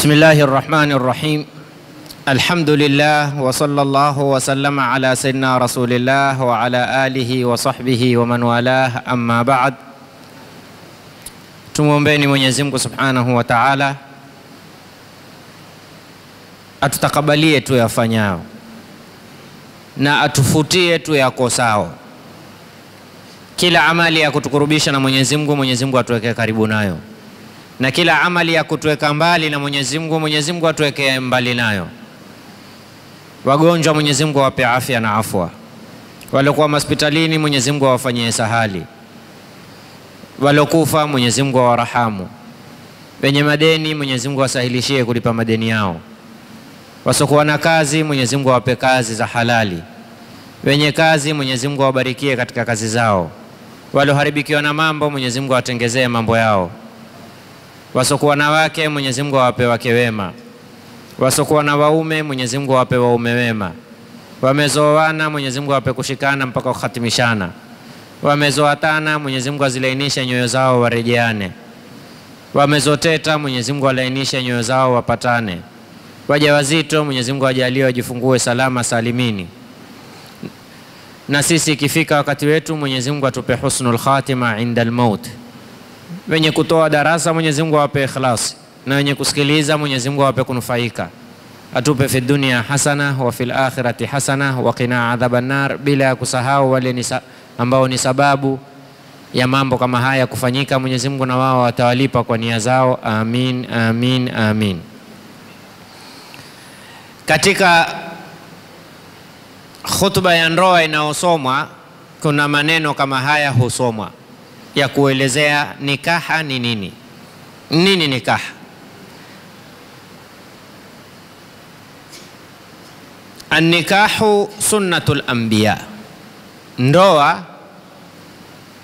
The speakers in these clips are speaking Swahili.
Bismillahirrahmanirrahim. Alhamdulillah wa sallallahu wa sallama ala sayyidina rasulillah wa ala alihi wa sahbihi wa man walah, amma ba'd. Tumuombeeni Mwenyezi Mungu Subhanahu wa Ta'ala atutakabalie tu yafanyao na atufutie tu yakosao. Kila amali ya kutukurubisha na Mwenyezi Mungu atuweke karibu nayo, na kila amali ya kutuweka mbali na Mwenyezi Mungu atuweke mbali nayo. Wagonjwa Mwenyezi Mungu awape afya na afwa, waliokuwa hospitalini Mwenyezi Mungu awafanyie sahali, waliokufa Mwenyezi Mungu awarahamu, wenye madeni Mwenyezi Mungu asahilishie kulipa madeni yao, wasokuwa na kazi Mwenyezi Mungu awape kazi za halali, wenye kazi Mwenyezi Mungu awabarikie katika kazi zao, walioharibikiwa na mambo Mwenyezi Mungu awatengezee mambo yao, wasokuwa na wake Mwenyezi Mungu awape wake wema, wasokuwa na waume Mwenyezi Mungu awape waume wema, wamezoana Mwenyezi Mungu awape kushikana mpaka kuhatimishana, wamezoatana Mwenyezi Mungu azilainishe nyoyo zao warejeane, wamezoteta Mwenyezi Mungu alainishe nyoyo zao wapatane, wajawazito Mwenyezi Mungu ajalie wajifungue salama salimini, na sisi ikifika wakati wetu Mwenyezi Mungu atupe husnul khatima inda al-maut. Wenye kutoa darasa Mwenyezi Mungu awape ikhlas, na wenye kusikiliza Mwenyezi Mungu awape kunufaika. Atupe fi dunia hasana wa fil akhirati hasana wa qina adhaban nar, bila kusahau wale ambao ni sababu ya mambo kama haya kufanyika. Mwenyezi Mungu na wao watawalipa kwa nia zao. Amin, amin, amin. Katika khutba ya ndoa inaosomwa kuna maneno kama haya husomwa ya kuelezea nikaha ni nini. Nini nikaha? An-nikahu sunnatul anbiya. Ndoa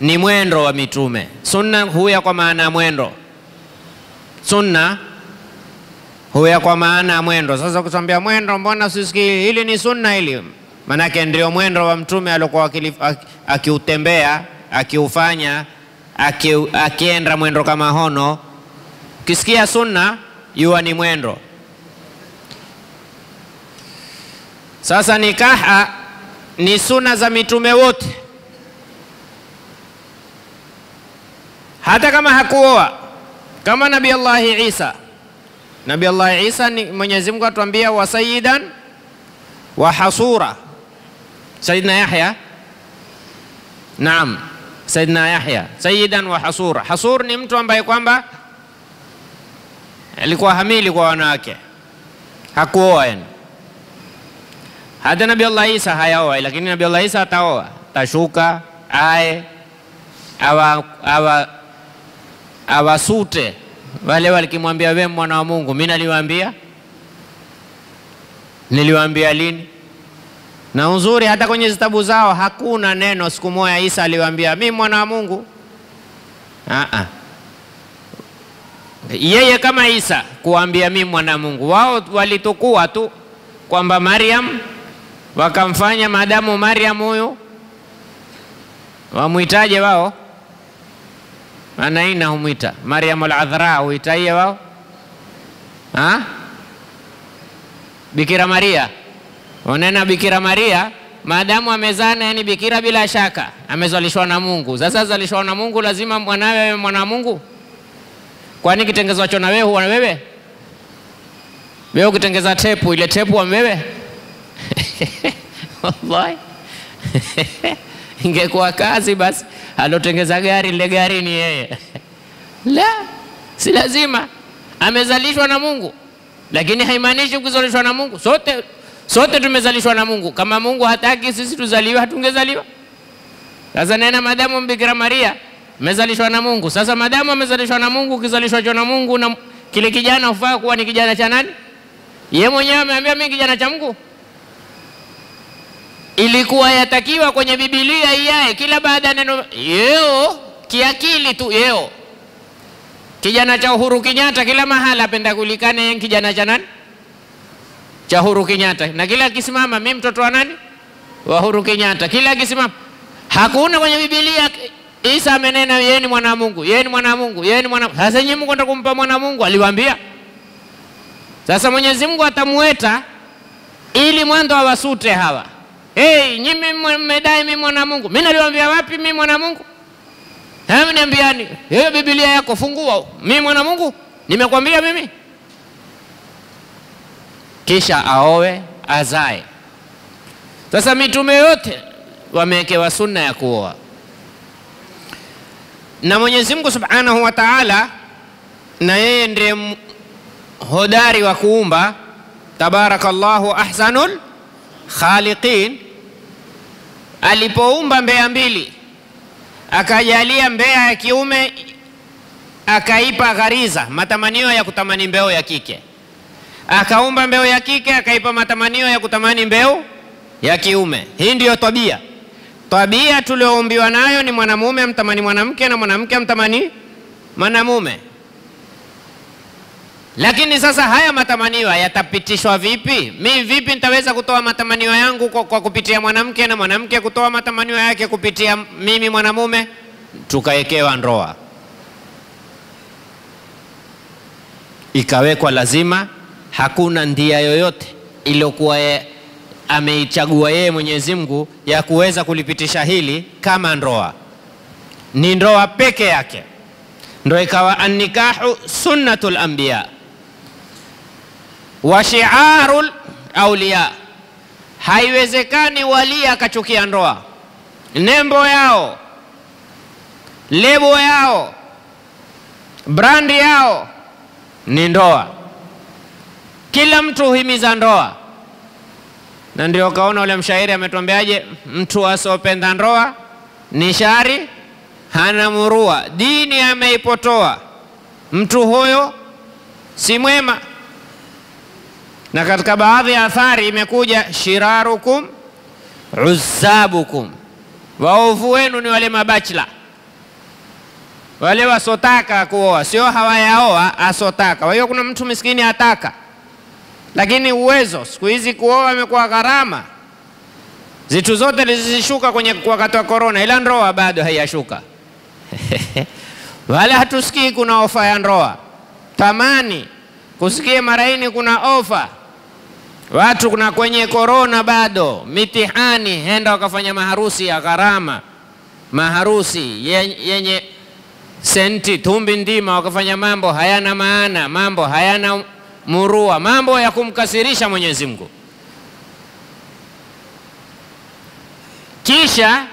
ni mwendo wa mitume. Sunna huya kwa maana ya mwendo. Sunna huya kwa maana ya mwendo. Sasa kutuambia mwendo, mbona sisikii hili ni sunna hili? Manake ndio mwendo wa mtume alikuwa akiutembea, akiufanya, akienda mwendo kama hono. Ukisikia sunna yuwa ni mwendo. Sasa nikaha ni sunna za mitume wote, hata kama hakuoa, kama Nabii Allah Isa. Nabii Allah Isa ni Mwenyezi Mungu atuambia wa sayyidan wa hasura. Sayyidina Yahya, naam, Sayyidina Yahya sayyidan wa hasura. Hasur ni mtu ambaye kwamba alikuwa hamili kwa wanawake, hakuoa yani. Hata Nabii Allah Isa hayaoa, lakini Nabii Allah Isa ataoa, tashuka ae awasute wale walikimwambia wewe mwana wa Mungu. Mimi niliwaambia lini? Na uzuri hata kwenye zitabu zao hakuna neno siku moja Isa aliwaambia mimi mwana wa Mungu. Yeye kama Isa kuambia mimi mwana wa Mungu. Wao walitukua tu kwamba Maryam, wakamfanya madamu Maryam huyu wamuitaje wao? Anaina humwita Maryam al-Adhra, huitaje wao? Bikira Maria. Onena Bikira Maria, maadamu amezana yani bikira bila shaka amezalishwa na Mungu. Sasa zalishwa na Mungu lazima mwanawe mwana Mungu. Kwani kitengezwacho na wewe huwa wewe? Wewe ukitengeza tepu, ile tepu wa wewe? Wallahi. Ingekuwa kazi basi alotengeza gari, ile gari ni yeye. La, si lazima. Amezalishwa na Mungu. Lakini haimaanishi kuzalishwa na Mungu. Sote tumezalishwa na Mungu. Kama Mungu hataki sisi tuzaliwe, hatungezaliwa. Sasa nena madamu Bikira Maria amezalishwa na Mungu. Sasa madamu amezalishwa na Mungu, kizalishwa na Mungu, na kile kijana hufaa kuwa ni kijana cha nani? Yeye mwenyewe ameambia mimi kijana cha Mungu. Ilikuwa yatakiwa kwenye Biblia iyae kila baada ya neno yeo, kiakili tu yeo. Kijana cha Uhuru Kenyatta kila mahala apenda kulikane kijana cha nani? Cha Uhuru Kenyatta. Na kila akisimama mimi mtoto wa nani? Wa Uhuru Kenyatta. Kila akisimama. Hakuna kwenye Biblia Isa amenena yeye ni mwana wa Mungu, yeye ni mwana wa Mungu, yeye ni mwana. Sasa nyinyi Mungu anataka kumpa mwana wa Mungu, aliwaambia. Sasa Mwenyezi Mungu atamueta ili mwanzo awasute hawa. Nyinyi mmedai mimi mwana Mungu. Mimi naliwaambia wapi mimi mwana Mungu? Hebu niambiani. Biblia yako fungua. Mimi mwana Mungu? Nimekwambia mimi? Kisha aoe, azae. Sasa mitume yote wamewekewa sunna ya kuoa. Na Mwenyezi Mungu Subhanahu wa Ta'ala, na yeye ndiye hodari wa kuumba, tabarakallahu ahsanul khaliqin, alipoumba mbea mbili akajalia mbea ya kiume akaipa ghariza, matamanio ya kutamani mbeo ya kike, akaumba mbeo ya kike akaipa matamanio ya kutamani mbeo ya kiume. Hii ndiyo tabia. Tabia tulioumbiwa nayo ni mwanamume amtamani mwanamke na mwanamke amtamani mwanamume. Lakini sasa haya matamanio yatapitishwa vipi? Mimi vipi nitaweza kutoa matamanio yangu kwa kupitia mwanamke na mwanamke kutoa matamanio yake kupitia mimi mwanamume? Tukawekewa ndoa, ikawekwa lazima. Hakuna ndia yoyote iliyokuwa ameichagua yeye Mwenyezi Mungu ya kuweza kulipitisha hili kama ndoa. Ni ndoa peke yake ndio ikawa an-nikahu sunnatul anbiya wa shi'arul awliya. Haiwezekani wali akachukia ndoa. Nembo yao, lebo yao, brandi yao ni ndoa. Kila mtu huhimiza ndoa. Na ndio kaona ule mshairi ametuambiaje, mtu asopenda ndoa ni shari, hana murua, dini ameipotoa, mtu huyo si mwema. Na katika baadhi ya athari imekuja shirarukum uzzabukum, waovu wenu ni wale mabachla, wale wasotaka kuoa, sio hawayaoa, asotaka. Kwa hiyo kuna mtu miskini ataka, lakini uwezo siku hizi kuoa imekuwa gharama. Zitu zote zisishuka kwenye wakati wa corona, ila ndoa bado haiyashuka. Wala hatusikii kuna ofa ya ndoa. Tamani kusikia maraini kuna ofa. Watu kuna kwenye corona bado mitihani, henda wakafanya maharusi ya gharama, maharusi yenye senti tumbi ndima, wakafanya mambo hayana maana, mambo hayana murua, mambo ya kumkasirisha Mwenyezi Mungu. Kisha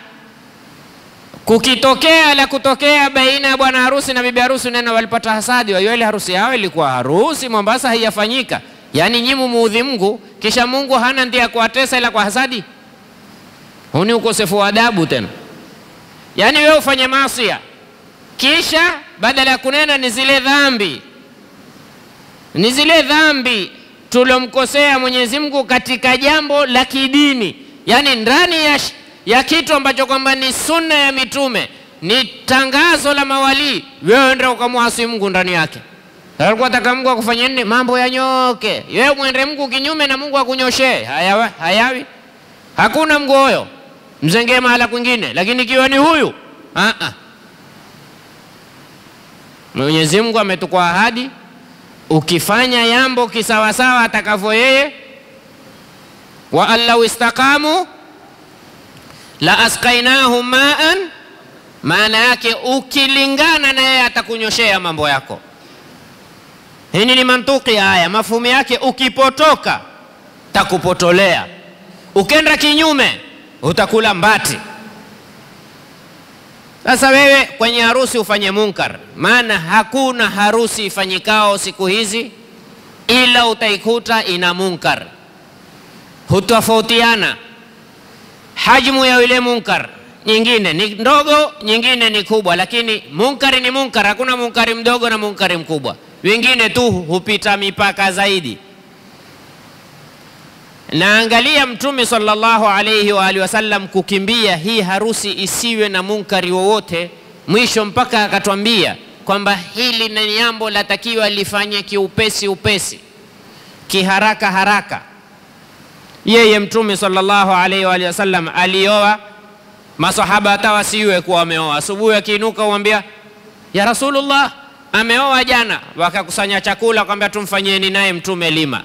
kukitokea la kutokea baina ya bwana harusi na bibi harusi, neno walipata hasadi wa yule harusi yao ilikuwa harusi Mombasa haiyafanyika. Yani nyimu muudhi Mungu, kisha Mungu hana ndia kuwatesa ila kwa hasadi. Huni ukosefu wa adabu tena. Yani wewe ufanye maasi, kisha badala ya kunena ni zile dhambi, ni zile dhambi tulomkosea Mwenyezi Mungu katika jambo la kidini, yani ndani ya kitu ambacho kwamba ni sunna ya mitume, ni tangazo la mawali, wewe ndio ukamwasi Mungu ndani yake. Alikuwa ataka Mungu akufanyie nini? Mambo yanyoke. Wewe muende Mungu kinyume na Mungu akunyoshe. Hayawi. Hakuna Mungu huyo. Mzengee mahala kwingine, lakini ikiwa ni huyu, Mwenyezi Mungu ametukwa ahadi, ukifanya yambo kisawasawa atakavyo yeye, wa allau istaqamu la asqainahum ma'an, maana yake ukilingana na yeye atakunyoshea mambo yako. Hii ni mantuki ya aya, mafumu yake. Ukipotoka takupotolea, ukenda kinyume utakula mbati. Sasa wewe kwenye harusi ufanye munkar, maana hakuna harusi ifanyikao siku hizi ila utaikuta ina munkar. Hutofautiana hajmu ya ile munkar, nyingine ni ndogo, nyingine ni kubwa, lakini munkari ni munkar. Hakuna munkari mdogo na munkari mkubwa, wengine tu hupita mipaka zaidi. Na angalia Mtume sallallahu alayhi wa alihi wasallam kukimbia hii harusi isiwe na munkari wowote, mwisho mpaka akatwambia kwamba hili ni jambo latakiwa lifanye kiupesi, kiharaka haraka. Yeye Mtume sallallahu alayhi wa alihi wasallam alioa, masahaba hata wasiwe kuwa wameoa, asubuhi akiinuka huambia, ya Rasulullah, ameoa jana, wakakusanya chakula kwamba tumfanyieni naye mtume lima.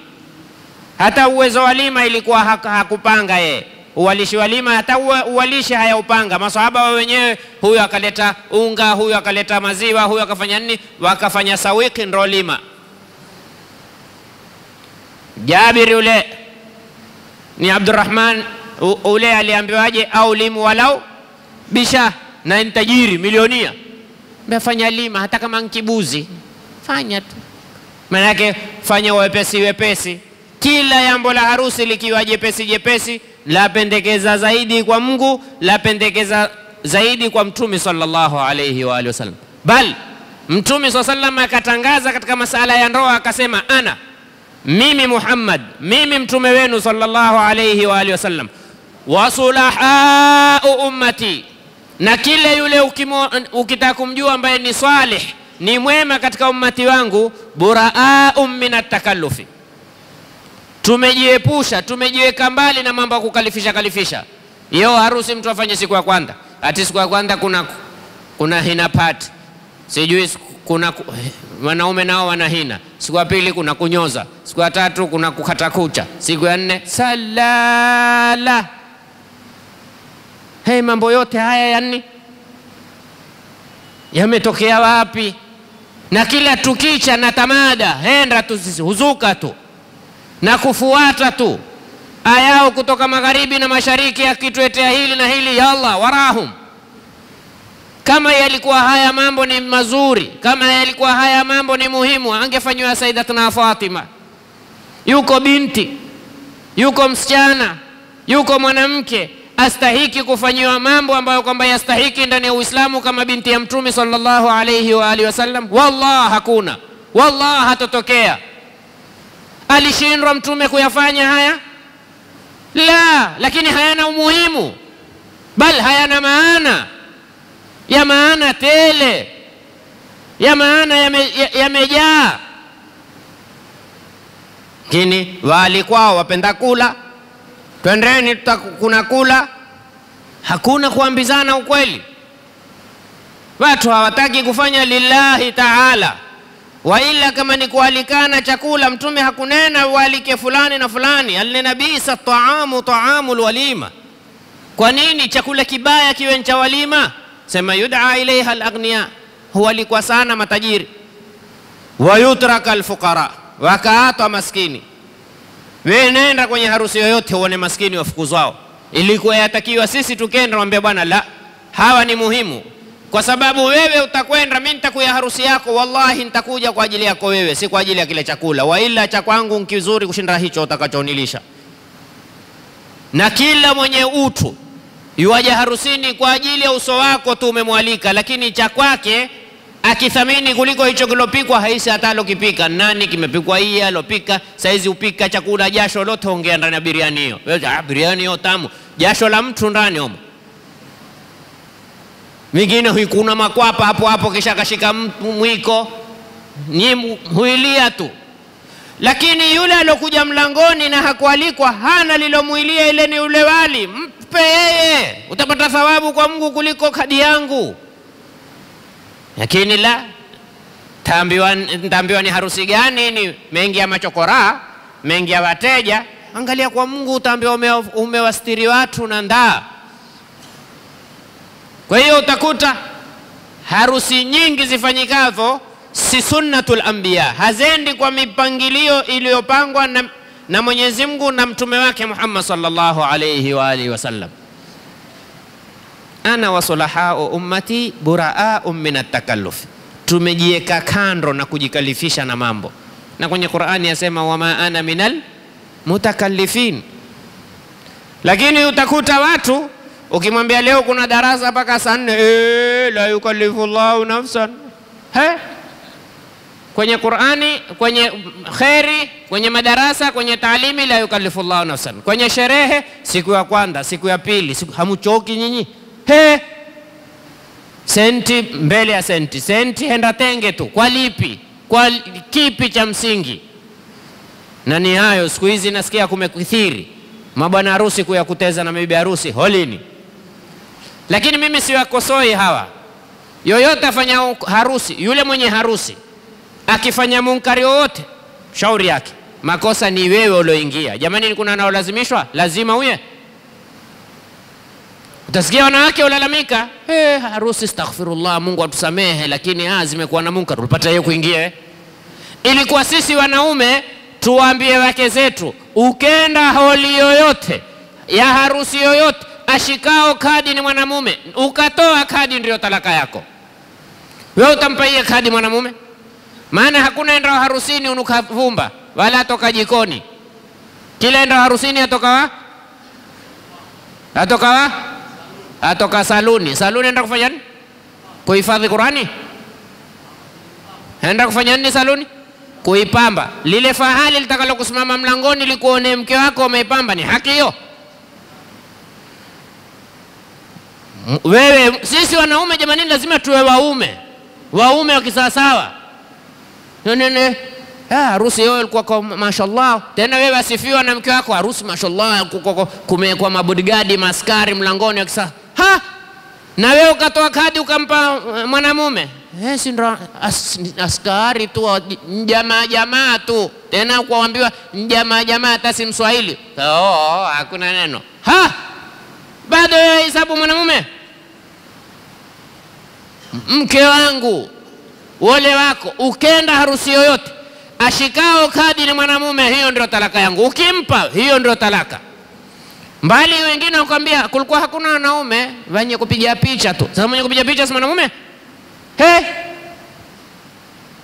Hata uwezo wa lima ilikuwa hakupanga yeye. Uwalishi wa lima hata uwalishi hayaupanga. Masahaba wao wenyewe, huyu akaleta unga, huyu akaleta maziwa, huyu akafanya nini, wakafanya sawiki ndo lima. Jabir ule ni Abdurrahman ule aliambiwaje, au limu walau bisha, na tajiri milionia, mbefanya lima hata kama nkibuzi, fanya tu. Maana yake fanya wepesi wepesi. Kila jambo la harusi likiwa jepesi jepesi, la pendekeza zaidi kwa Mungu, la pendekeza zaidi kwa Mtume sallallahu alayhi wa alihi wasallam. Bal Mtume sallallahu alayhi wasallam akatangaza katika masala ya ndoa akasema, mimi Muhammad, mimi mtume wenu sallallahu alayhi wa alihi wasallam, wasulahau ummati, na kile yule ukitaka kumjua ambaye ni salih, ni mwema katika ummati wangu, buraa'u min at-takallufi, tumejiepusha, tumejiweka mbali na mambo ya kukalifisha. Hiyo harusi mtu afanye siku ya kwanza, ati siku ya kwanza kuna hina party, sijui kuna wanaume nao wana hina, siku ya pili kuna kunyoza, siku ya tatu kuna kukata kucha, siku ya 4 salala. Mambo yote haya yani yametokea wapi? Na kila tukicha na tamada henda tu sisi huzuka tu na kufuata tu ayao kutoka magharibi na mashariki, akituetea hili na hili, ya Allah warahum. Kama yalikuwa haya mambo ni mazuri, kama yalikuwa haya mambo ni muhimu, angefanywa Sayyidatuna Fatima. Yuko binti, yuko msichana, yuko mwanamke astahiki kufanyiwa mambo ambayo kwamba yastahiki ndani ya Uislamu kama binti ya Mtume sallallahu alayhi wa alihi wasallam? Wallah hakuna, wallah hatotokea. Alishindwa Mtume kuyafanya haya? La, lakini hayana umuhimu, bal hayana maana, ya maana tele, ya maana yamejaa. Kini walikuwa wapenda kula, twendeni kuna kula, hakuna kuambizana ukweli. Watu hawataki kufanya lillahi ta'ala. Wa ila kama ni kualikana chakula, Mtume hakunena ualike fulani na fulani, alinena bisa ta'amu ta'amul walima. Kwa nini chakula kibaya kiwe cha walima? Sema yud'a ilaiha al-aghniya, hualikwa sana matajiri, wa yutraka al-fuqara, wakaatwa maskini. Wewe nenda kwenye harusi yoyote uone maskini wafukuzwao. Ilikuwa yatakiwa sisi tukenda mwambie bwana, la, hawa ni muhimu, kwa sababu wewe utakwenda, mimi nitakuya harusi yako, wallahi nitakuja kwa ajili yako wewe, si kwa ajili ya kile chakula. Wa ila cha kwangu nkizuri kushinda hicho utakachonilisha. Na kila mwenye utu yuaja harusini kwa ajili ya uso wako tu umemwalika, lakini cha kwake akithamini kuliko hicho kilopikwa, haisi hata alokipika. Nani kimepikwa hii alopika? Saizi upika chakula jasho lote ongea ndani ya biriani hiyo. Biriani hiyo tamu, jasho la mtu ndani humo. Mingine huikuna makwapa hapo hapo, kisha kashika mwiko, huilia tu. Lakini yule alokuja mlangoni na hakualikwa, hana lilomuilia, ile ni ule wali, mpe yeye, utapata thawabu kwa Mungu kuliko kadi yangu. Lakini la, tambiwa ni harusi gani, ni mengi ya machokora, mengi ya wateja. Angalia kwa Mungu, utaambiwa umewastiri watu na ndaa. Kwa hiyo utakuta harusi nyingi zifanyikazo si sunnatul anbiya, hazendi kwa mipangilio iliyopangwa na Mwenyezi Mungu na mtume wake Muhammad sallallahu alayhi wa alihi wasallam. Ana wasulahau ummati buraa'u min at-takalluf, tumejieka kando na kujikalifisha na mambo. Na kwenye Qur'ani yasema wama ana minal mutakallifin. Lakini utakuta watu ukimwambia leo kuna darasa mpaka saa 4, la yukallifu Allahu nafsan. Kwenye Qur'ani, kwenye khairi, kwenye madarasa, kwenye taalimi, la yukallifu Allahu nafsan. Kwenye sherehe, siku ya kwanza, siku ya pili, hamuchoki nyinyi? Senti mbele ya senti, senti henda tenge tu. Kwa lipi? Kwa kipi cha msingi? Na ni hayo siku hizi nasikia kumekithiri mabwana harusi kuyakuteza na bibi harusi holini. Lakini mimi siwakosoi hawa, yoyote afanya harusi, yule mwenye harusi akifanya munkari wowote, shauri yake, makosa ni wewe ulioingia. Jamani, kuna anaolazimishwa? Lazima uye. Utasikia wanawake ulalamika, harusi astaghfirullah, Mungu atusamehe, lakini zimekuwa na munkar. Ulipata yeye kuingia. Ilikuwa sisi wanaume tuwaambie wake zetu, ukenda holi yoyote ya harusi yoyote, ashikao kadi ni mwanamume, ukatoa kadi ndio talaka yako. Wewe utampaia kadi mwanamume? Maana hakuna enda harusini unukavumba wala atoka jikoni. Kila enda harusini atoka saluni. Saluni enda kufanya nini? Kuhifadhi Qurani? Enda kufanya nini saluni? Kuipamba. Lile fahali litakalo kusimama mlangoni likuone mke wako umeipamba, ni haki hiyo? Wewe, sisi wanaume jamani, lazima tuwe waume wa kisawasawa. Nene harusi yao ilikuwa kwa mashallah, tena wewe asifiwa na mke wako, harusi mashallah kumekuwa mabodyguard maskari mlangoni akisa. Na wewe ukatoa kadi ukampa mwanamume, si ndo askari tu, jamaa tu, tena kuambiwa jamaa hata si Mswahili. Hakuna neno. Bado wewe hesabu mwanamume? Mke wangu, wale wako, ukenda harusi yoyote ashikao kadi ni mwanamume, hiyo ndio talaka yangu. Ukimpa, hiyo ndio talaka. Mbali wengine wakwambia kulikuwa hakuna wanaume wenye kupiga picha tu. Sasa mwenye kupiga picha si mwanamume?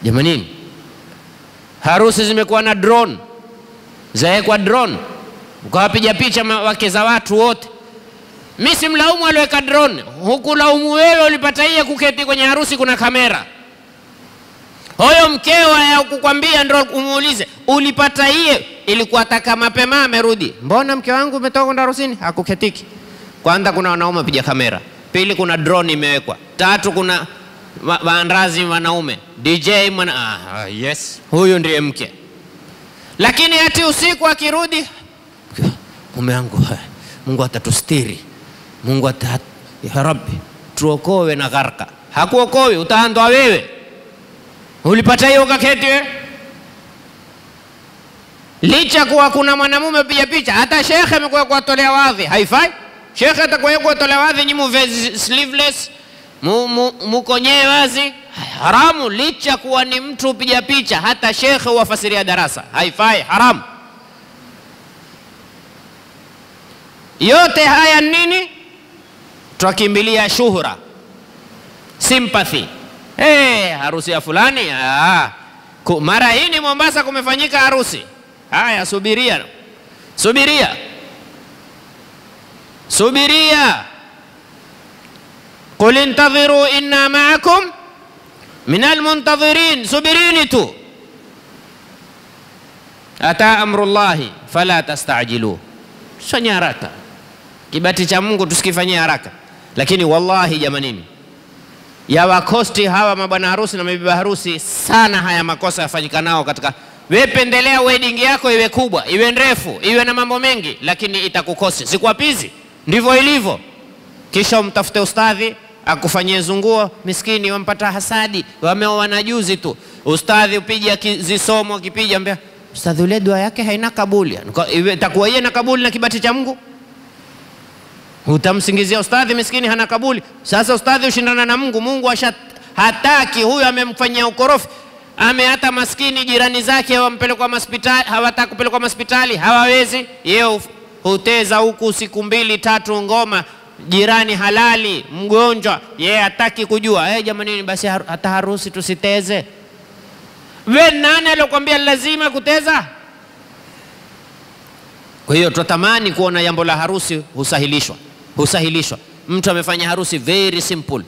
Jamani, harusi zimekuwa na drone. Zaekwa drone, ukawapiga picha wake za watu wote. Mimi si mlaumu aliweka drone, huku laumu wewe ulipata yeye kuketi kwenye harusi kuna kamera. Huyo mkeo ya kukwambia ndio umuulize, ulipata yeye ilikuwa taka mapema amerudi. Mbona mke wangu umetoka kwenda harusini? Hakuketiki. Kwanza kuna wanaume piga kamera. Pili kuna drone imewekwa. Tatu kuna waandazi wanaume. DJ yes, huyo ndiye mke. Lakini ati usiku akirudi, mume wangu, Mungu atatustiri. Mungu ya Rabbi, tuokoe na gharka. Hakuokoe, utaandwa wewe. Ulipata hiyo ukaketi wewe? Licha kuwa kuna mwanamume piga picha, hata shekhe amekuwa kuwatolea wadhi, haifai. Shekhe atakuwa kuwatolea wadhi nyimu sleeveless, mukonyee wazi, haramu. Licha kuwa ni mtu piga picha, hata shekhe huwafasiria darasa, haifai, haramu. Yote haya nini? Twakimbilia shuhura, sympathy. Harusi ya fulani, mara hii ni Mombasa kumefanyika harusi. Haya, subiria. Qul intadhiru inna ma'akum minal muntadhirin. Subirini tu. Ata amrullahi fala tastajilu. Fanya haraka. Kibati cha Mungu tusikifanyie haraka. Lakini wallahi jamanini, ya wakosti hawa mabwana harusi na mabibi harusi sana haya makosa yafanyika nao katika. Wewe pendelea wedding yako iwe kubwa, iwe ndefu, iwe na mambo mengi, lakini itakukosi. Sikwapizi, ndivyo ilivyo. Kisha umtafute ustadhi akufanyie zunguo, miskini wampata hasadi, wameoana juzi tu. Ustadhi upija zisomo, akipija ambia ustadhi ule dua yake haina kabuli. Itakuwa yeye na kabuli na kibati cha Mungu? Utamsingizia ustadhi miskini hana kabuli. Sasa ustadhi ushindana na Mungu. Mungu hataki, huyu amemfanyia ukorofi. Hata maskini jirani zake wampelekwa hospitali, hawataka kupelekwa hospitali, hawawezi. Yeye huteza huku siku 2-3 ngoma, jirani halali, mgonjwa, yeye hataki kujua. Jamani, basi hata harusi tusiteze. Wewe nani alikwambia lazima kuteza? Kwa hiyo tutamani kuona jambo la harusi husahilishwa. Mtu amefanya harusi very simple.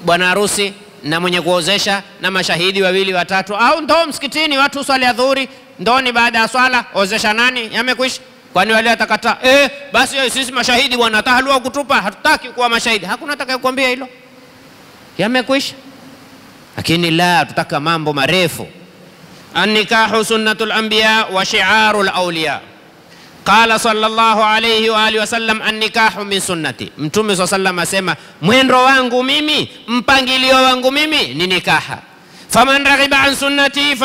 Bwana harusi na mwenye kuozesha na mashahidi 2-3, au ndo msikitini watu swali ya dhuhuri, ndoni baada ya swala ozesha nani, yamekwisha. Kwani wale atakataa basi sisi mashahidi bwana tahalua kutupa, hatutaki kuwa mashahidi. Hakuna atakayekwambia hilo, yamekwisha. Lakini la, tutaka mambo marefu. An-nikahu sunnatul anbiya wa shi'arul awliya. Qala sallallahu alayhi wa alihi wasallam, an-nikahu min sunnati. Mtume sallallahu asema mwendo wangu mimi, mpangilio wangu mimi ni nikaha. Faman raghiba an sunnati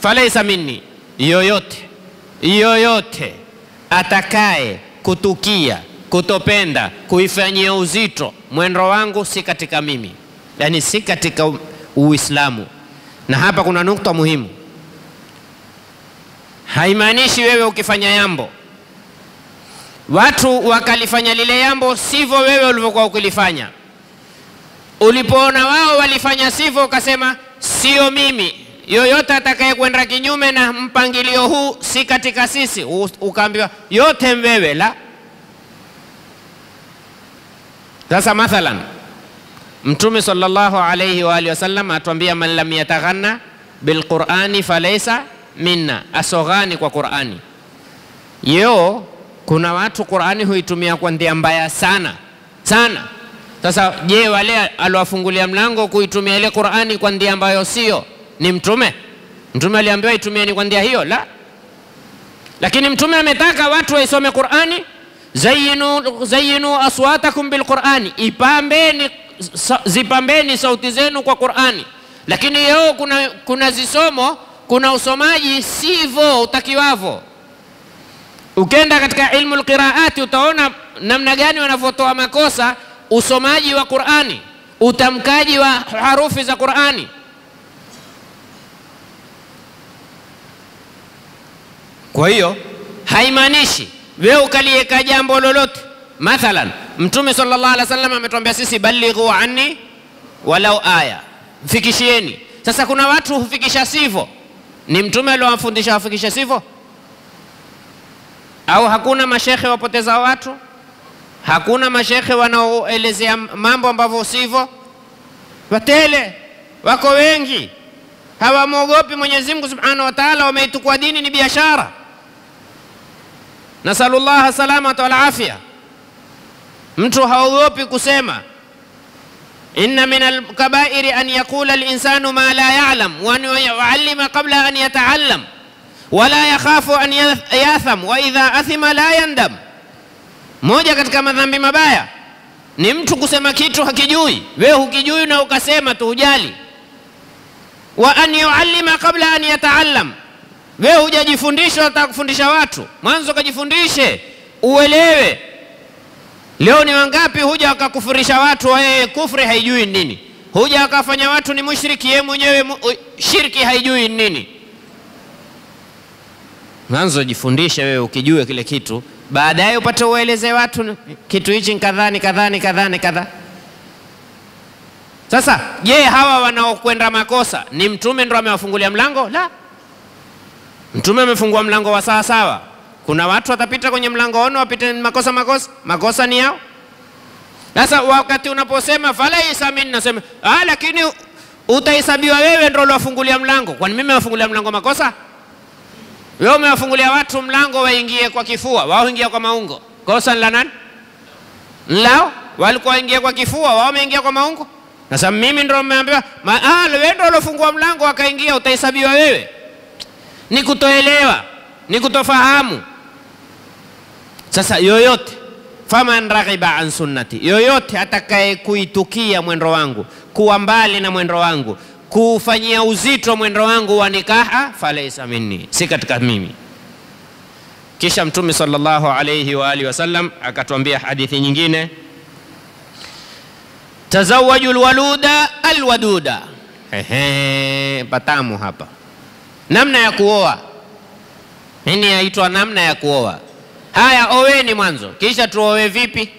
falaysa minni. Yoyote atakaye kutukia, kutopenda, kuifanyia uzito mwendo wangu, si katika mimi, yani si katika Uislamu. Na hapa kuna nukta muhimu. Haimaanishi wewe ukifanya jambo watu wakalifanya lile jambo sivyo wewe ulivyokuwa ukilifanya, ulipoona wao walifanya sivyo ukasema sio mimi. Yoyote atakaye kwenda kinyume na mpangilio huu si katika sisi, ukaambiwa yote wewe. La. Sasa mathalan Mtume sallallahu alayhi wa alihi wasallam atuambia, man lam yataghanna bilqur'ani falaysa minna, asoghani kwa Qur'ani. Kuna watu Qur'ani huitumia kwa ndia mbaya sana sana. Sasa je, wale aliwafungulia mlango kuitumia ile Qur'ani kwa ndia ambayo sio ni Mtume? Mtume aliambiwa itumieni kwa ndia hiyo? La. Lakini Mtume ametaka watu waisome Qur'ani, zayyinu aswatakum bilqur'ani, zipambeni sauti zenu kwa Qur'ani. Lakini kuna zisomo, kuna usomaji sivyo utakiwavo. Ukenda katika ilmu al-qiraati utaona namna gani wanavyotoa makosa usomaji wa Qur'ani, utamkaji wa harufi za Qur'ani. Kwa hiyo haimaanishi wewe ukalieka jambo lolote. Mathalan Mtume sallallahu alaihi wasallam ametuambia sisi, balighu anni walau aya, fikishieni. Sasa kuna watu hufikisha sivyo. Ni Mtume aliyowafundisha wafikishe sivyo? Au hakuna mashekhe wapoteza watu? Hakuna mashekhe wanaoelezea mambo ambavyo sivyo? Watele wako wengi, hawamwogopi Mwenyezi Mungu Subhanahu wa Ta'ala, wameitukua dini ni biashara. Nasallallahu salamata wal afia. Mtu haogopi kusema inna min al-kabairi an yaqula al-insanu ma la ya'lam wa an yu'allima qabla an yata'allam wa la yakhafu an yatham wa idha athima la yandam. Moja katika madhambi mabaya ni mtu kusema kitu hakijui. Wewe hukijui na ukasema tu, hujali. Wa an yu'allima qabla an yata'allam, wewe hujajifundisha, unataka kufundisha watu. Mwanzo kajifundishe uelewe. Leo ni wangapi huja wakakufurisha watu kufri haijui nini, huja wakafanya watu ni mushriki, yeye mwenyewe shirki haijui nini. Mwanzo jifundishe wewe ukijue kile kitu, baadaye upate ueleze watu kitu hichi kadhani kadhani kadhani kadha. Sasa je, hawa wanaokwenda makosa ni Mtume ndo amewafungulia mlango? La. Mtume amefungua mlango wa sawa sawa. Kuna watu watapita kwenye mlango ono wapite makosa ni yao. Sasa wakati unaposema falaisa minna, nasema lakini utahesabiwa wewe ndio ulofungulia mlango. Kwani mimi nafungulia mlango makosa? Wewe umewafungulia watu mlango waingie kwa kifua, wao ingia kwa maungo. Kosa la nani? Lao walikuwa ingia kwa kifua, wao wameingia kwa maungo. Sasa mimi ndio nimeambiwa wewe ndio ulofungua mlango akaingia, utahesabiwa wewe. Ni kutoelewa, ni kutofahamu. Sasa yoyote, faman raghiba an sunnati, yoyote atakaye kuitukia mwendo wangu, kuwa mbali na mwendo wangu, kufanyia uzito mwendo wangu wa nikaha, falaysa minni, si katika mimi. Kisha Mtume sallallahu alayhi wa alihi wasallam akatuambia hadithi nyingine, tazawwaju alwaluda alwaduda. Patamu hapa. Namna ya kuoa. Nini yaitwa namna ya kuoa? Haya, oweni mwanzo, kisha tuowe vipi?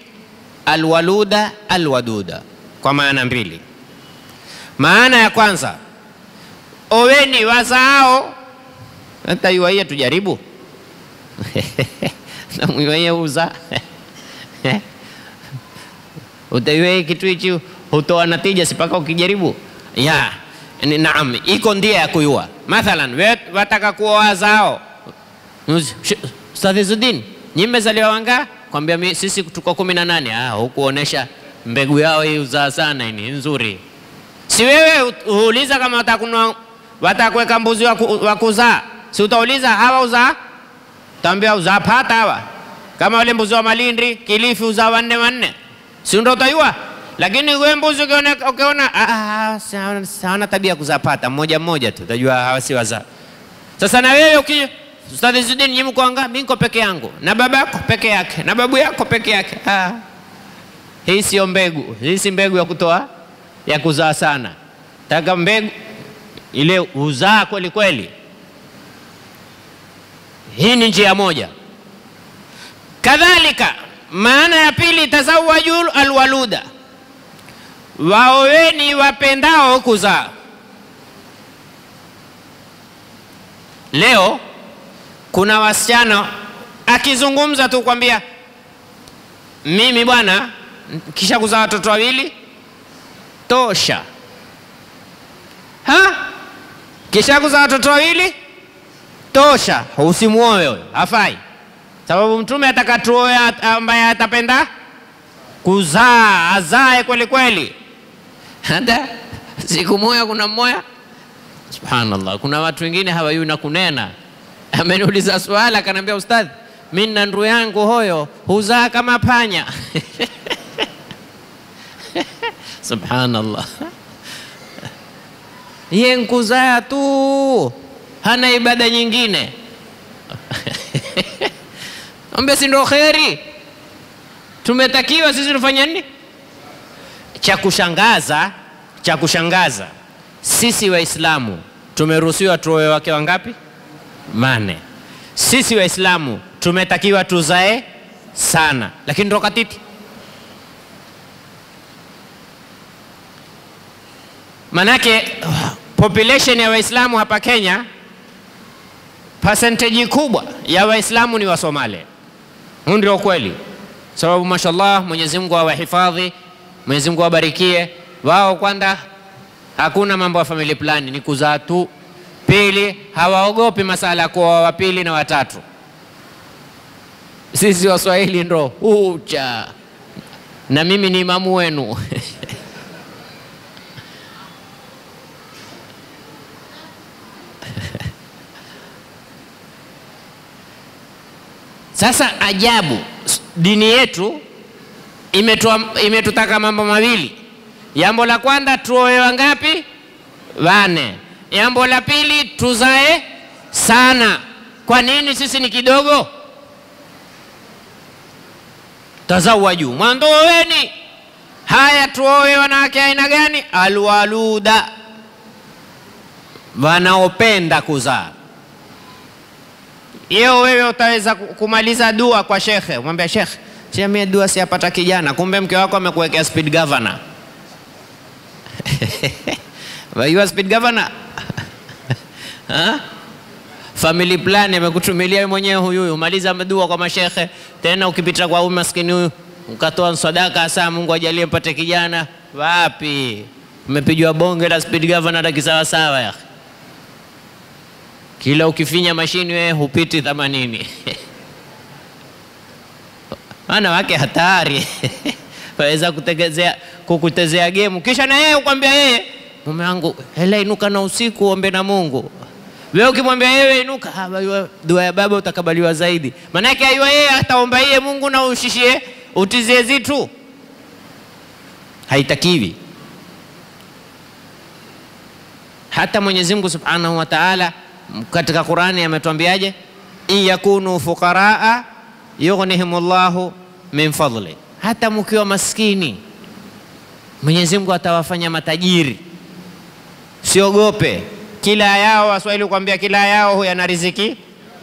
Alwaluda alwaduda, kwa maana mbili. Maana ya kwanza, oweni wazao. Hata yuaia tujaribu. Na mwiwaia uza. Utaiwe kitu hichi hutoa natija sipaka ukijaribu. Ya, naam, iko ndia ya kuyua. Mathalan, wataka kuoa wazao. Ustadh Izzuddin, nyinyi mmezaliwa wanga? Kwambia sisi tuko 18. Hukuonesha mbegu yao hii uzaa sana, hii nzuri. Si wewe uuliza kama watakuweka mbuzi wa kuzaa, si utauliza hawa uzaa? Utaambia uzapata hawa. Kama wale mbuzi wa Malindi, Kilifi uzao wanne. Si ndio utayua? Lakini wewe mbuzi ukiona sana tabia kuzapata mmoja tu, utajua hawa si wazaa. Sasa na wewe ukija Ustadh Izzuddin nyinyi mko wangapi? Mimi niko peke yangu, na baba yako peke yake, na babu yako peke yake. Hii sio mbegu. Hii si mbegu ya kutoa ya kuzaa sana. Taka mbegu ile uzaa kweli kweli. Hii ni njia moja. Kadhalika maana ya pili, tazawwajul alwaluda, waoweni wapendao kuzaa. Leo kuna wasichana akizungumza tu kwambia mimi bwana kisha kuzaa watoto wawili tosha. Kisha kuzaa watoto wawili tosha, usimuoe wewe, hafai. Sababu Mtume atakatuoe ambaye atapenda kuzaa, azae kweli kweli. Hata siku moja kuna mmoja, subhanallah, kuna watu wengine hawajui na kunena. Ameniuliza swala akaniambia, ustadhi, mimi na ndugu yangu hoyo huzaa kama panya. Subhanallah. Yeye nkuzaa tu, hana ibada nyingine. Ambe si ndo kheri? Tumetakiwa sisi tufanye nini? Cha kushangaza sisi Waislamu tumeruhusiwa tuoe wake wangapi? 8. Sisi Waislamu tumetakiwa tuzae sana, lakini ndo katiti. Manake population ya Waislamu hapa Kenya, percentage kubwa ya Waislamu ni wa Somalia. Huu ndio kweli. Sababu mashallah, Mwenyezi Mungu awahifadhi, Mwenyezi Mungu awabarikie. Wao kwanza hakuna mambo ya family plan, ni kuzaa tu. Pili, hawaogopi masala ya kuoa wa pili na watatu. Sisi Waswahili ndo ucha. Na mimi ni imamu wenu. Sasa ajabu, dini yetu imetutaka mambo mawili. Jambo la kwanza tuoe wangapi? 8. Jambo la pili tuzae sana. Kwa nini sisi ni kidogo? Tazawwaju, mwandoweni. Haya, tuoe wanawake aina gani? Alwaluda, wanaopenda kuzaa. Yeo wewe utaweza kumaliza dua kwa shekhe, umwambia shekhe, mimi dua siyapata kijana, kumbe mke wako amekuwekea speed governor. Wajua speed governor? Family plan amekutumilia mwenyewe huyu, umaliza dua kwa mashekhe, tena ukipita kwa huyu maskini huyu ukatoa sadaka, saa Mungu ajalie mpate kijana. Wapi? Umepigwa bonge la speed governor la kisawa sawa ya. Kila ukifinya mashini wewe hupiti 80. Maana wake hatari. Waweza kukutezea game. Kisha na yeye ukwambia yeye, mume wangu, hela inuka na usiku ombe na Mungu. Wewe ukimwambia yeye inuka, dua ya baba utakabaliwa zaidi. Maana yake aiwa yeye ataomba yeye Mungu na ushishie utizie zitu. Haitakiwi. Hata Mwenyezi Mungu Subhanahu wa Ta'ala katika Qur'ani ametuambiaje? In yakunu fuqaraa yughnihimullahu min fadli. Hata mkiwa maskini Mwenyezi Mungu atawafanya matajiri. Siogope. Kila yao, Waswahili kuambia kila yao huwa na riziki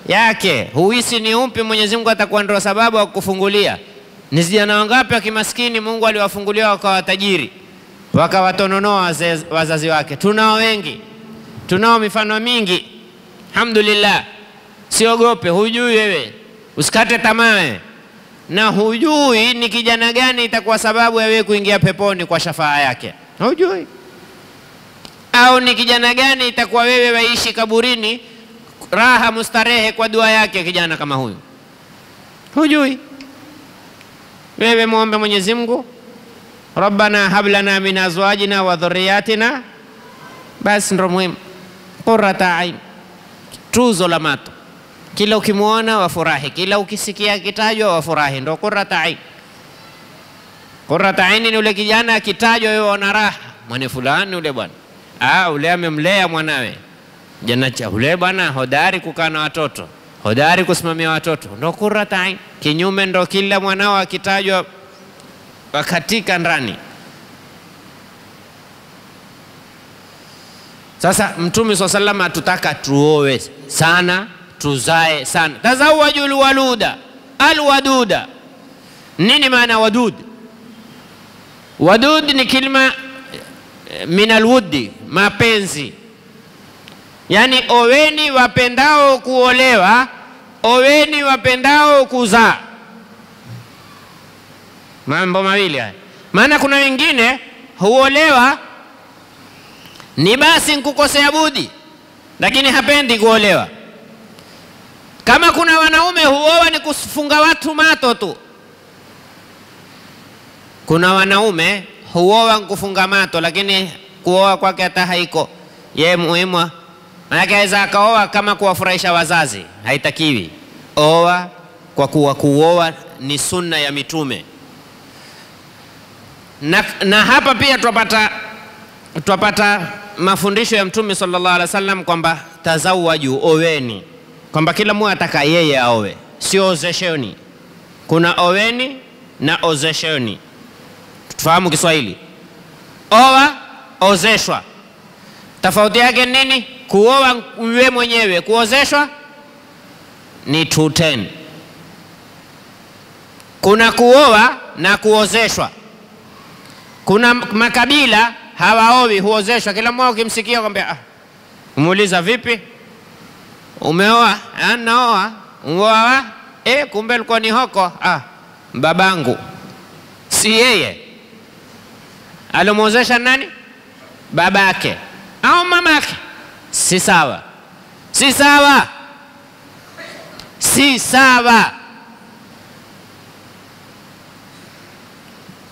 yake. Huisi ni umpi Mwenyezi Mungu atakuwa ndio sababu ya kukufungulia. Ni vijana wangapi wa kimaskini Mungu aliwafungulia wakawa tajiri, wakawatononoa wazazi wake. Tunao wengi, tunao mifano mingi. Alhamdulillah. Siogope, hujui wewe, usikate tamaa. Na hujui ni kijana gani itakuwa sababu ya wewe kuingia peponi kwa shafaa yake. Hujui. Au ni kijana gani itakuwa wewe waishi kaburini raha mustarehe kwa dua yake kijana kama huyu. Hujui. Wewe muombe Mwenyezi Mungu, Rabbana hablana min azwajina wa dhurriyyatina, basi ndo muhimu. Qurrata ain, tuzo la mato. kila ukimwona wafurahi, kila ukisikia kitajwa wafurahi, ndo qurrata ain. Qurrata ain ni ule kijana akitajwa wewe una raha, mwana fulani ule bwana, ule amemlea mwanawe jana, ule bwana hodari kukaa na watoto, hodari kusimamia watoto, ndo qurrata ain. Kinyume ndo kila mwanao akitajwa wakatika ndani. Sasa Mtume SAW atutaka tuoe sana, tuzae sana. Tazawwajul waluda alwaduda. Nini maana wadud? Wadud ni kilima min alwuddi, mapenzi. Yani oweni wapendao kuolewa, oweni wapendao kuzaa. Mambo mawili haya. Maana kuna wengine huolewa ni basi nkukosea budi, lakini hapendi kuolewa. Kama kuna wanaume huoa ni kufunga watu mato tu. Kuna wanaume huoa kufunga mato, lakini kuoa kwake hata haiko. Yeye muhimu, maana aweza akaoa kama kuwafurahisha wazazi, haitakiwi. Oa kwa kuwa kuoa ni sunna ya mitume. Na hapa pia tupata mafundisho ya Mtume sallallahu alaihi wasallam kwamba tazawwaju, oweni, kwamba kila mmoja ataka yeye aowe, sio ozesheni. Kuna oweni na ozesheni. Tufahamu Kiswahili. Oa, ozeshwa. Tofauti yake nini? Kuoa wewe mwenyewe, kuozeshwa ni 210. Kuna kuoa na kuozeshwa. Kuna makabila hawaowi, huozeshwa. Kila mmoja ukimsikia kwambia umuuliza vipi? Umeoa? Naoa. Umeoa? Kumbe alikuwa ni hoko. Babangu. Si yeye. Alimuozesha nani? Babake au mamake? Si sawa. Si sawa. Si sawa.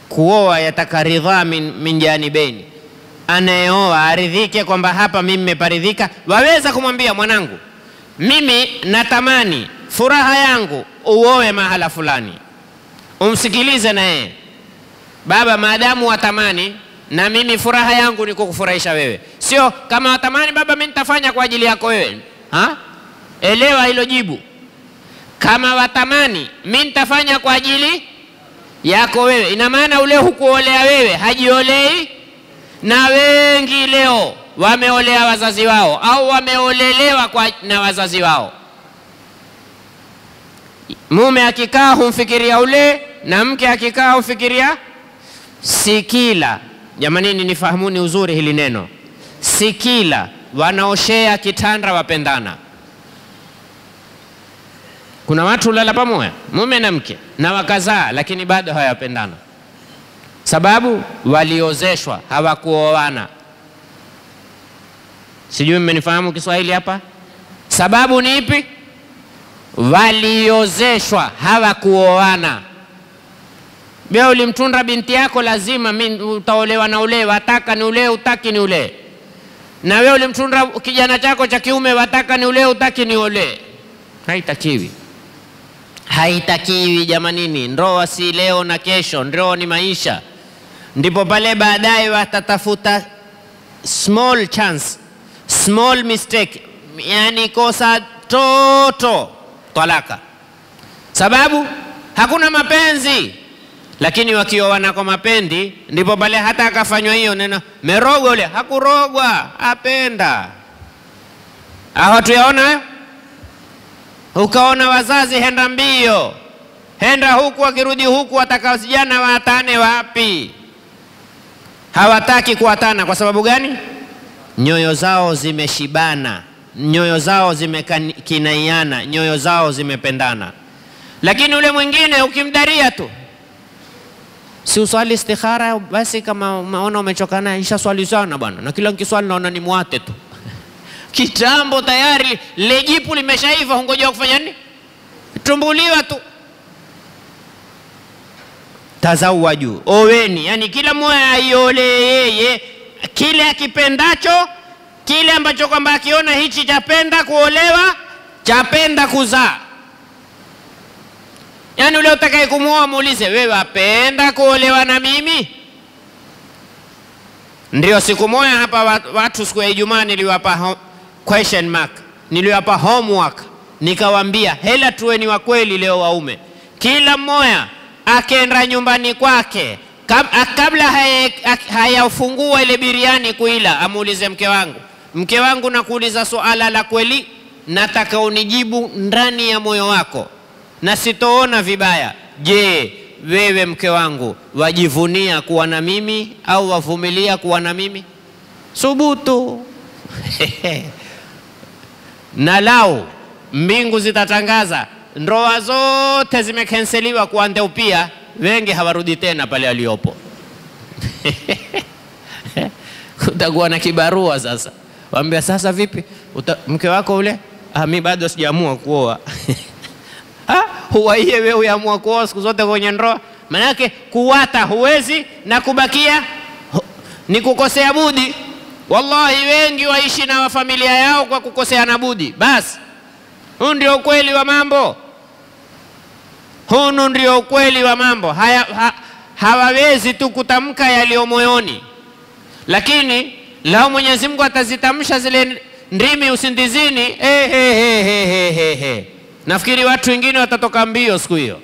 Kuoa yataka ridhaa min janibaini. Anayeoa aridhike kwamba hapa mimi nimeparidhika. Waweza kumwambia mwanangu, mimi natamani furaha yangu uoe mahala fulani, umsikilize na yeye. Baba, maadamu watamani, na mimi furaha yangu ni kukufurahisha wewe. Sio kama watamani baba mimi nitafanya kwa ajili yako wewe. Elewa hilo jibu. Kama watamani mimi nitafanya kwa ajili yako wewe, ina maana ule hukuolea wewe hajiolei. Na wengi leo wameolea wazazi wao au wameolelewa na wazazi wao. Mume akikaa humfikiria ule, na mke akikaa humfikiria. Sikila, jamanini nifahamuni uzuri hili neno. Sikila wanaoshea kitanda wapendana. Kuna watu lala pamoja, mume na mke, na wakazaa, lakini bado hawapendana. Sababu waliozeshwa, hawakuoana. Sijui mmenifahamu Kiswahili hapa? Sababu ni ipi? Waliozeshwa, hawakuoana. Wewe ulimtunda binti yako, lazima mimi utaolewa na ule, wataka ni ule, utaki ni ule. Na wewe ulimtunda kijana chako cha kiume, wataka ni ule, utaki ni ule. Haitakiwi. Haitakiwi jamanini. Ndoa si leo na kesho, ndoa ni maisha. Ndipo pale baadaye watatafuta small chance, small mistake, yani kosa toto, talaka. Sababu hakuna mapenzi. Lakini wakioana kwa mapendi, ndipo pale hata akafanywa hiyo neno merogwa, ule hakurogwa, apenda. Watu yaona, ukaona wazazi henda mbio, henda huku akirudi huku, watakao vijana waatane wapi? Hawataki kuatana. Kwa sababu gani? Nyoyo zao zimeshibana, nyoyo zao zimekinaiana, nyoyo zao zimependana. Lakini ule mwingine ukimdaria tu, si uswali istikhara basi, kama umeona umechokana, isha swali sana bwana, na kila nikiswali naona ni muate tu. Kitambo tayari lejipu limeshaiva, hungoja kufanya nini? Tumbuliwa tu. Tazawwaju, oweni, yani kila mmoja aiole yeye kile akipendacho, kile ambacho kwamba akiona hichi chapenda kuolewa, chapenda kuzaa. Yani ule utakaye kumuoa muulize, wewe wapenda kuolewa na mimi? Ndio siku moja hapa watu siku ya Ijumaa niliwapa question mark, niliwapa homework, nikawaambia hela tuweni wa kweli leo waume. Kila mmoja akenda nyumbani kwake kabla hayafungua ile biriani kuila, amuulize mke wangu nakuuliza suala la kweli, nataka unijibu ndani ya moyo wako na sitoona vibaya. Je, wewe mke wangu wajivunia kuwa na mimi au wavumilia kuwa na mimi? Subutu. Na lau mbingu zitatangaza ndoa zote zimekenseliwa kuanza upya, wengi hawarudi tena pale aliopo. Utakuwa na kibarua sasa. Waambia sasa vipi? Mke wako ule? Mimi bado sijaamua kuoa. Huwa yeye wewe uamua kuoa siku zote kwenye ndoa? Maana kuwata huwezi na kubakia ni kukosea budi. Wallahi wengi waishi na familia yao kwa kukosea na budi. Basi huu ndio ukweli wa mambo. Huu ndio ukweli wa mambo. Hawawezi tu kutamka yaliyo moyoni. Lakini lao Mwenyezi Mungu atazitamsha zile ndimi usindizini, nafikiri watu wengine watatoka mbio siku hiyo.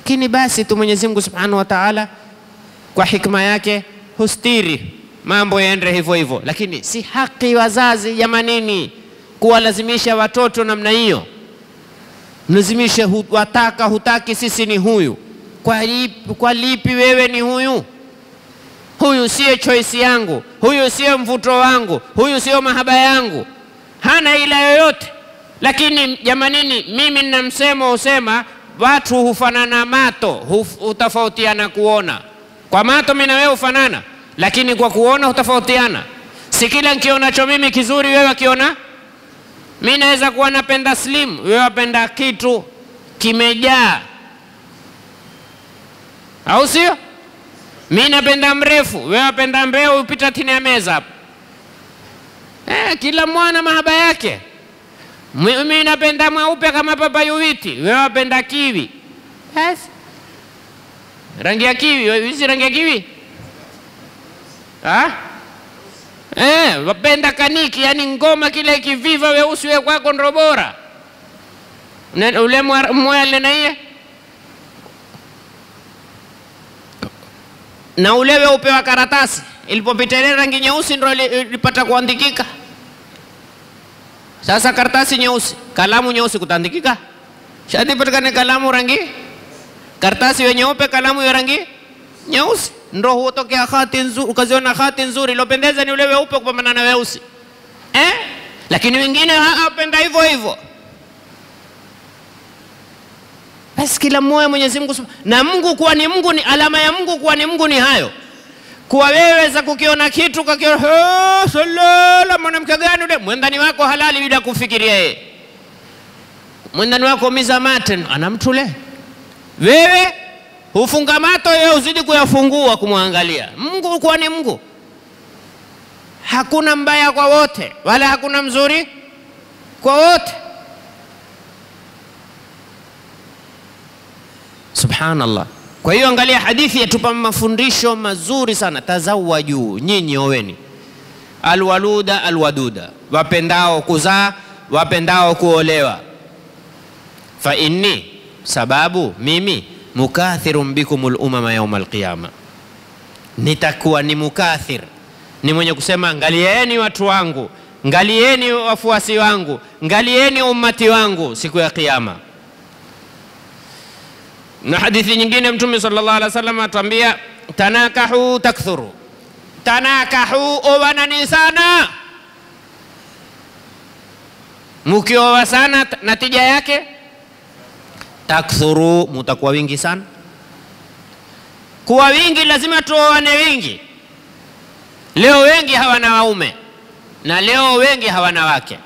Lakini basi tu Mwenyezi Mungu Subhanahu wa Ta'ala kwa hikma yake hustiri mambo yaende hivyo hivyo. Lakini si haki wazazi jamanini kuwalazimisha watoto namna hiyo. Mlazimisha wataka hutaki, sisi ni huyu. Kwa lipi wewe ni huyu? Huyu sio choice yangu, huyu sio mvuto wangu, huyu sio mahaba yangu, hana ila yoyote. Lakini jamanini, mimi nina msemo usema watu hufanana mato, hutofautiana kuona. Kwa mato mimi na wewe hufanana, lakini kwa kuona hutofautiana. Si kila nikionacho mimi kizuri wewe kiona. Mimi naweza kuwa napenda slim, wewe unapenda kitu kimejaa, au sio? Mimi napenda mrefu, wewe unapenda mbeo upita chini ya meza hapo. Kila mwana mahaba yake. Mimi napenda mweupe kama papayuwiti, wewe unapenda kiwi. Basi rangi ya kiwi, hizi rangi ya kiwi? Wapenda kaniki, yani ngoma kile kiviva weusi, wewe kwako ndo bora. Ule mwele na yeye na ule weupe wa karatasi, ilipopita ile rangi nyeusi ndo ilipata kuandikika. Sasa karatasi nyeusi, kalamu nyeusi kutaandikika? Shati patikane kalamu rangi karatasi ya nyeupe, kalamu ya rangi nyeusi, ndo hutokea hati nzuri. Ukaziona hati nzuri ilopendeza ni ule weupe kupambana na weusi. Lakini wengine hapenda hivyo hivyo. Basi kila mmoja Mwenyezi Mungu, na Mungu kuwa ni Mungu, ni alama ya Mungu kuwa ni Mungu ni hayo. Kwa wewe za kukiona kitu kakiona salala mwanamke gani ule, mwendani wako halali bila kufikiria yeye. Mwendani wako mizamate anamtule. Wewe hufunga mato, yeye uzidi kuyafungua kumwangalia. Mungu kuwa ni Mungu. Hakuna mbaya kwa wote, wala hakuna mzuri kwa wote. Subhanallah. Kwa hiyo angalia, hadithi yatupa mafundisho mazuri sana. Tazawaju, nyinyi oweni. Alwaluda alwaduda, wapendao kuzaa, wapendao kuolewa. Fa inni, sababu mimi mukathirun bikumul umama yawmal qiyama, nitakuwa ni mukathir, ni mwenye kusema angalieni watu wangu, angalieni wafuasi wangu, angalieni ummati wangu siku ya kiyama. Na hadithi nyingine Mtume sallallahu alaihi wasallam atuambia tanakahu takthuru. Tanakahu, owanani sana. Mukioa sana, natija yake takthuru, mutakuwa wingi sana. Kuwa wingi lazima tuoane wingi. Leo wengi hawana waume na leo wengi hawana wake,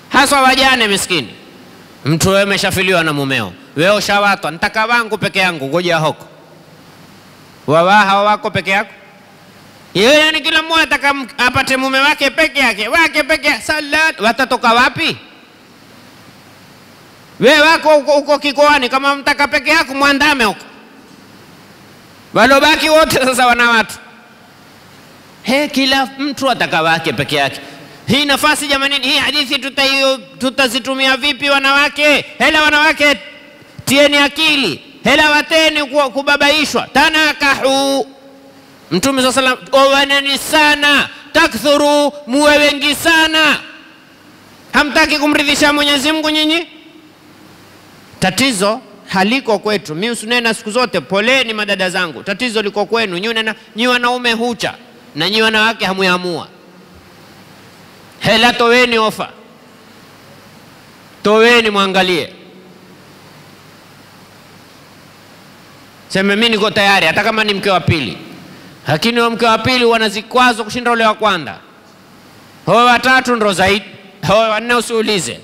hasa wajane miskini. Mtu wewe umeshafiliwa na mumeo, wewe ushawatwa, nitaka wangu peke yangu, ngoja hoko. Wawaha wako peke yako. Yeye yani kila mmoja ataka apate mume wake peke yake, wake peke yake. Salat, watatoka wapi? Wewe wako uko kikoani, kama mtaka peke yako muandame huko. Walobaki wote sasa wana watu. Kila mtu ataka wake peke yake. Hii nafasi jamani, hii hadithi tutazitumia vipi wanawake? Hela wanawake tieni akili. Hela wateni kubabaishwa. Tanakahu. Mtume sallallahu alayhi wasallam, owanani sana, takthuru, muwe wengi sana. Hamtaki kumridhisha Mwenyezi Mungu nyinyi? Tatizo haliko kwetu. Mimi usunena siku zote, poleni madada zangu. Tatizo liko kwenu. Nyi wanaume hucha na nyi wanawake hamuamua. Hela toweni ofa. Toweni muangalie. Sema mimi niko tayari hata kama ni mke wa pili. Lakini wa mke wa pili wanazikwazo kushinda ule wa kwanza. Hao watatu ndo zaidi. Hao wanne usiulize.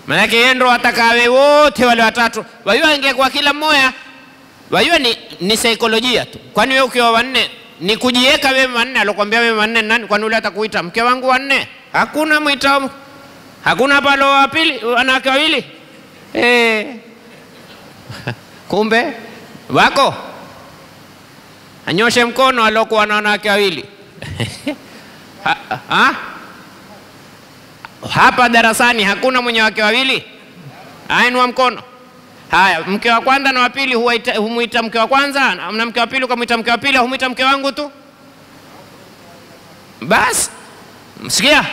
Maana yeye ndo atakawe wote wale watatu. Wajua ingekuwa kila mmoja. Wajua ni saikolojia tu. Kwani wewe ukiwa wanne ni kujiweka wewe wanne, alokuambia wewe wanne nani? Kwani ule atakuita mke wangu wanne? Hakuna mwita. Hakuna palo wa pili wanawake wawili. Kumbe wako anyoshe mkono alokuwa na wanawake wawili. Hapa darasani hakuna mwenye wake wawili? Ainua mkono. Haya, mke wa kwanza na wa pili humuita mke wa kwanza, na mke wa pili ukamuita mke wa pili, humuita mke wangu tu. Bas, msikia?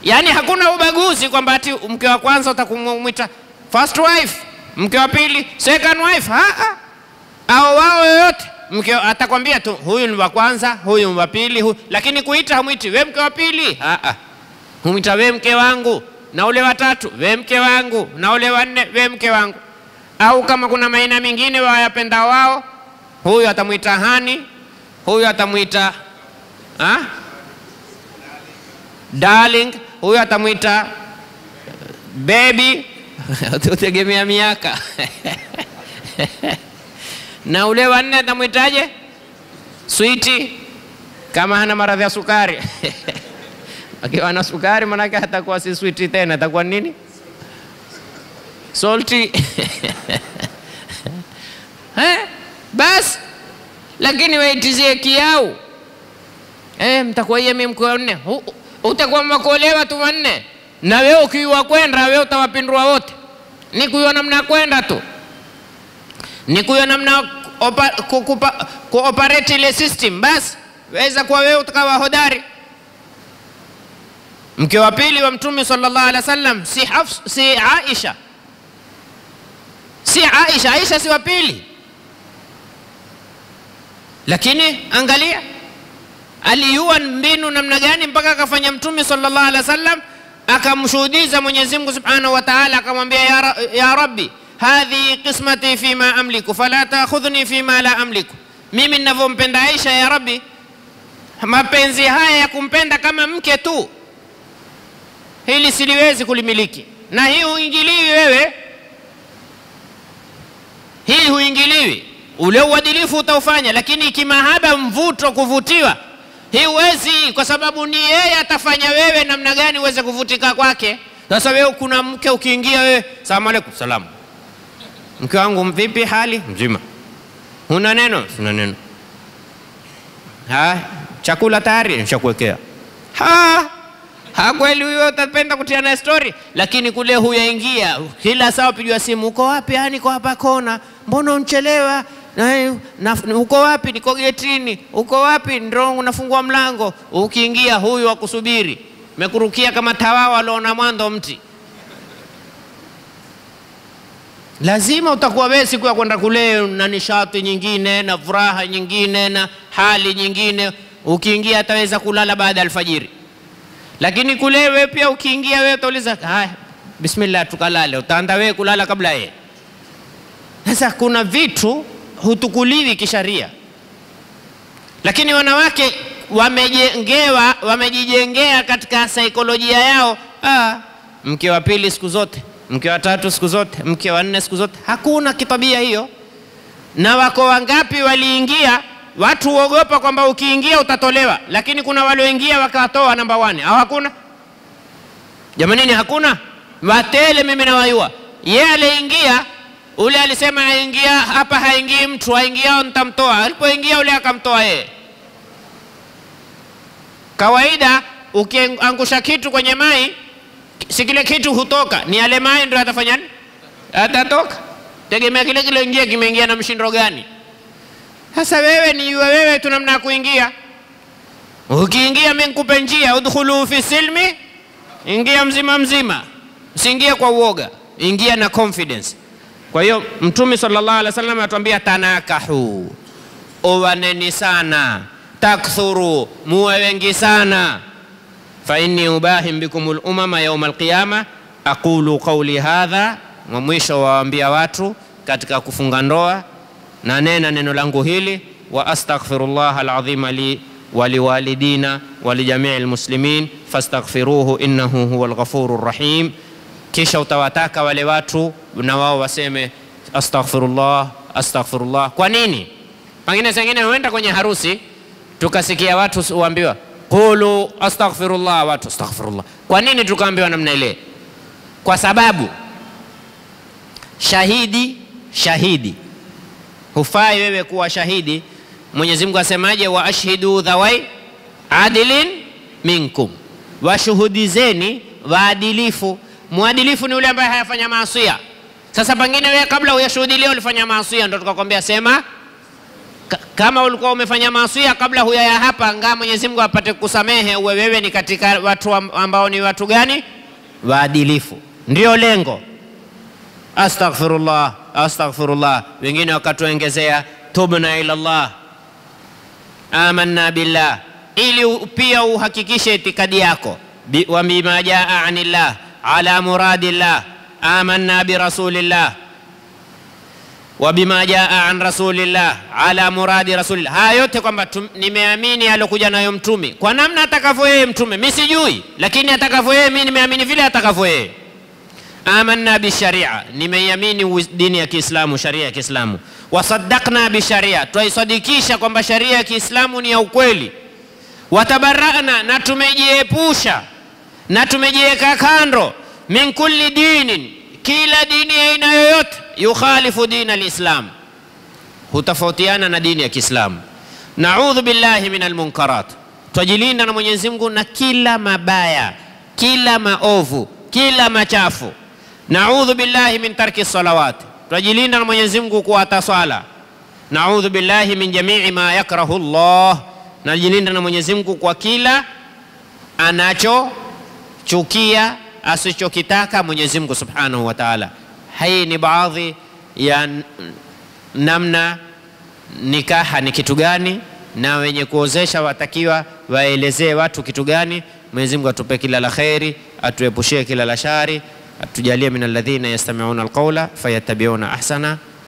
Yaani hakuna ubaguzi kwamba ati mke wa kwanza utakumuita first wife, mke wa pili second wife. Au wao yote mke atakwambia tu huyu ni wa kwanza, huyu ni wa pili, lakini kuita hamuiti wewe mke wa pili. Humuita wewe mke wangu, na ule watatu wewe mke wangu, na ule wanne wewe mke wangu. Au kama kuna maina mengine wayapenda wao, huyu atamuita hani, huyu atamuita darling, huyu atamuita baby. Utegemea miaka. Na ule wanne atamuitaje? Sweetie, kama hana maradhi ya sukari. Akiwa na sukari manake hatakuwa si sweetie tena, atakuwa nini? Salty. Bas, lakini waitizie kiau. Mtakuwa yeye mimi mko wanne. Utakuwa mkolewa tu wanne. Na wewe ukiwa kwenda wewe utawapindua wote. Ni kuiona namna kwenda tu. Ni kuiona namna cooperate ile system. Bas, waweza kuwa wewe utakawa hodari. Mke wa pili wa Mtume sallallahu alaihi wasallam si Aisha. Si Aisha, Aisha si wa pili. Lakini angalia aliyua mbinu namna gani mpaka akafanya Mtume sallallahu alaihi wasallam akamshuhudiza Mwenyezi Mungu Subhanahu wa Ta'ala, akamwambia ya Rabbi, hadhi qismati fima amliku fala ta'khudhni fima la amliku. Mimi ninavyompenda Aisha ya Rabbi, mapenzi haya ya kumpenda kama mke tu, hili siliwezi kulimiliki. Na hii huingiliwi wewe. Hii huingiliwi. Ule uadilifu utaufanya, lakini kimahaba, mvuto, kuvutiwa, hii huwezi, kwa sababu ni yeye atafanya wewe namna gani uweze kuvutika kwake. Sasa wewe kuna mke ukiingia wewe, salamu alaykum, salamu. Mke wangu vipi hali? Mzima. Una neno? Sina neno. Chakula tayari nishakuwekea. Kweli huyo utapenda kutia na story, lakini kule huyaingia kila saa pigwa simu, uko wapi? Niko hapa kona. Mbona unchelewa? Uko wapi? Niko getini. Uko wapi? Ndio unafungua mlango. Ukiingia huyu akusubiri. Mekurukia kama tawawa aliona mwando mti. Lazima utakuwa wewe siku ya kwenda kule na nishati nyingine na furaha nyingine na hali nyingine. Ukiingia ataweza kulala baada ya alfajiri. Lakini kule wewe pia ukiingia wewe utauliza, bismillah tukalale, utaanza wewe kulala kabla yeye. Sasa kuna vitu hutukuliwi kisharia. Lakini wanawake wamejijengea katika saikolojia yao, mke wa pili siku zote, mke wa tatu siku zote, mke wa nne siku zote. Hakuna kitabia hiyo. Na wako wangapi waliingia, watu uogopa kwamba ukiingia utatolewa, lakini kuna walioingia wakatoa namba 1. Au hakuna? Jamanini hakuna? Watele mimi na wayua. yeye aliingia, ule alisema aingia hapa, haingii mtu, aingia nitamtoa. Alipoingia ule akamtoa yeye. Kawaida ukiangusha kitu kwenye mai, si kile kitu hutoka, ni yale mai ndio atafanya nini? Atatoka. Tegemea kile kile ingia kimeingia na mshindo gani. Sasa wewe ni wewe tu namna kuingia. Ukiingia mimi nikupe njia, udkhulu fi silmi, ingia mzima mzima. Usiingie kwa uoga, ingia na confidence. Kwa hiyo Mtume sallallahu alaihi wasallam atuambia tanakahu, owaneni sana, takthuru, muwe wengi sana. Fa inni ubahim bikumul umama yawm alqiyama, aqulu qawli hadha, wa mwisho waambia watu katika kufunga ndoa, na nena neno langu hili, wa astaghfirullah alazim li wa liwalidina wa lijami'il muslimin fastaghfiruhu innahu huwal ghafurur rahim. Kisha utawataka wale watu na wao waseme astaghfirullah, astaghfirullah. Kwa nini? Pengine sengine huenda kwenye harusi tukasikia watu huambiwa qulu astaghfirullah, watu astaghfirullah. Kwa nini tukaambiwa namna ile? Kwa sababu shahidi hufai wewe kuwa shahidi. Mwenyezi Mungu asemaje? Wa ashhidu dhawai adilin minkum, washuhudizeni waadilifu. Muadilifu ni yule ambaye hayafanya maasi. Sasa pengine wewe kabla huyashuhudia ulifanya maasi, ndio tukakwambia sema kama ulikuwa umefanya maasi kabla huyaya hapa, ngaa Mwenyezi Mungu apate kusamehe, uwe wewe ni katika watu ambao ni watu gani? Waadilifu. Ndio lengo. Astaghfirullah, astaghfirullah. Wengine wakatuongezea tubna ila Allah, amanna billah, ili pia uhakikishe itikadi yako. Wa bima jaa anillah ala muradillah, amanna bi rasulillah wa bima jaa an rasulillah ala muradi rasulillah. Haya yote kwamba nimeamini alokuja nayo mtume kwa namna atakavyo yeye mtume. Mimi sijui, lakini atakavyo yeye mimi nimeamini vile atakavyo yeye. Amanna bi sharia, nimeamini dini ya Kiislamu, sharia ya Kiislamu. Wasaddaqna bi sharia, twaisadikisha kwamba sharia ya Kiislamu ni ya ukweli. Watabarra'na, na tumejiepusha na tumejiweka kando, min kulli dinin, kila dini aina yoyote, yukhalifu dina al-Islam, hutafautiana na dini ya Kiislamu. Na'udhu billahi minal munkarat, twajilinda na Mwenyezi Mungu na kila mabaya, kila maovu, kila machafu. Na'udhu billahi min tarki salawat, twajilinda na Mwenyezi Mungu kuacha swala. Na'udhu billahi min jami'i ma yakrahu Allah, najilinda na Mwenyezi Mungu kwa kila anachochukia, asichokitaka Mwenyezi Mungu Subhanahu wa Ta'ala. Hii ni baadhi ya namna nikaha ni kitu gani, na wenye kuozesha watakiwa waelezee watu kitu gani. Mwenyezi Mungu atupe kila la khairi, atuepushie kila la shari, atujalie min alladhina yastami'una alqawla fayattabi'una ahsana.